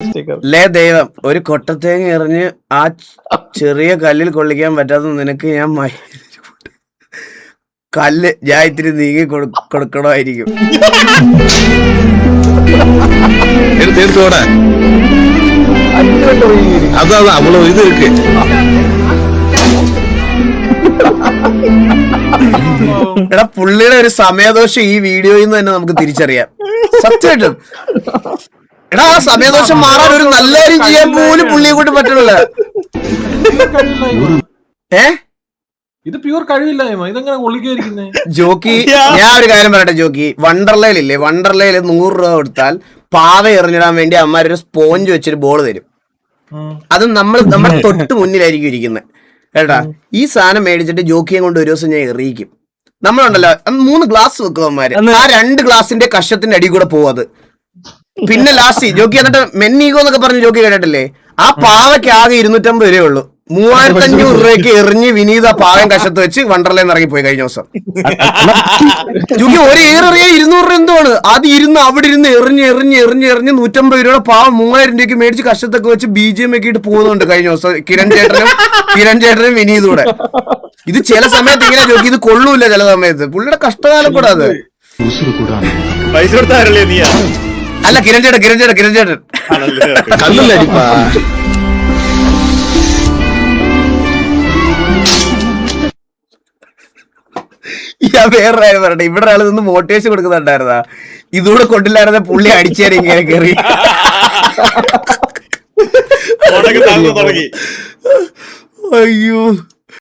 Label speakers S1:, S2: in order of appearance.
S1: ലേ ദൈവം, ഒരു കൊട്ടത്തേങ്ങ എറിഞ്ഞ് ആ ചെറിയ കല്ലിൽ കൊള്ളിക്കാൻ പറ്റാത്ത നിനക്ക് ഞാൻ കല്ല് ഞാൻ ഇത്തിരി നീങ്ങി കൊടുക്കണമായിരിക്കും.
S2: அதான் அவ்வளவு இது இருக்கு.
S1: എടാ പുള്ളിയുടെ ഒരു സമയദോഷം ഈ വീഡിയോയിൽ നിന്ന് തന്നെ നമുക്ക് തിരിച്ചറിയാം. സത്യമായിട്ടും എടാ ആ സമയദോഷം മാറാൻ ഒരു നല്ല കാര്യം ചെയ്യാൻ പോലും പുള്ളിയെ കൊണ്ട് പറ്റുന്നില്ല.
S3: ഇത് പ്യൂർ കഴിവില്ലായ്മ. ഇതെങ്ങനെ ഒളിക്കായിരിക്കുന്നേ?
S1: ജോക്കി, ഞാൻ ഒരു കാര്യം പറയട്ടെ ജോക്കി, വണ്ടർലയിലില്ലേ, വണ്ടർലയിൽ 100 രൂപ കൊടുത്താൽ പാവ എറിഞ്ഞിടാൻ വേണ്ടി അമ്മമാരൊരു സ്പോഞ്ച് വെച്ചൊരു ബോൾ തരും. അത് നമ്മുടെ തൊട്ട് മുന്നിലായിരിക്കും ഇരിക്കുന്നത് കേട്ടാ. ഈ സാധനം മേടിച്ചിട്ട് ജോക്കിയെ കൊണ്ട് ഒരു ദിവസം ഞാൻ എറിയിക്കും. നമ്മളുണ്ടല്ലോ 3 ഗ്ലാസ് വെക്കും അമ്മമാര്, ആ 2 ഗ്ലാസിന്റെ കഷത്തിന്റെ അടി കൂടെ പോകും അത്. പിന്നെ ലാസ്റ്റ് ജോക്കി എന്നിട്ട് മെന്നീഗോ എന്നൊക്കെ പറഞ്ഞ് ജോക്കി കേട്ടിട്ടില്ലേ, ആ പാവയ്ക്ക് ആകെ 250 രൂപയേ ഉള്ളൂ. 3500 രൂപയ്ക്ക് എറിഞ്ഞ് വിനീത പാവം കഷത്ത് വെച്ച് വണ്ടർലയിൽ ഇറങ്ങിപ്പോയി കഴിഞ്ഞ ദിവസം. ജോക്കി ഒരു ഏറിയ 200 രൂപ എന്താണ്, അത് ഇരുന്ന് അവിടെ ഇരുന്ന് എറിഞ്ഞ് 150 രൂപയുടെ പാവം 3000 രൂപയ്ക്ക് മേടിച്ച് കഷത്തൊക്കെ വെച്ച് BGM ഒക്കെ ഇട്ട് പോകുന്നുണ്ട് കഴിഞ്ഞ ദിവസം കിരൺ ചേട്ടനും വിനീതൂടെ. ഇത് ചില സമയത്ത് ഇങ്ങനെ ജോക്കി, ഇത് കൊള്ളൂല്ല ചില സമയത്ത്. പുള്ളിയുടെ കഷ്ടകാലം കൂടെ അത്.
S4: പൈസ കൊടുത്താരല്ലേ നീ?
S1: അല്ല കിരൺ ചേട്ടൻ ഞാൻ വേറെ കാര്യം പറയട്ടെ, ഇവിടെ ആള് നിന്ന് മോട്ടിവേഷൻ കൊടുക്കുന്നുണ്ടായിരുന്നാ, ഇതുകൂടെ കൊണ്ടില്ലായിരുന്ന പുള്ളി അടിച്ചേരെ ഇങ്ങനെ കയറി. അയ്യോ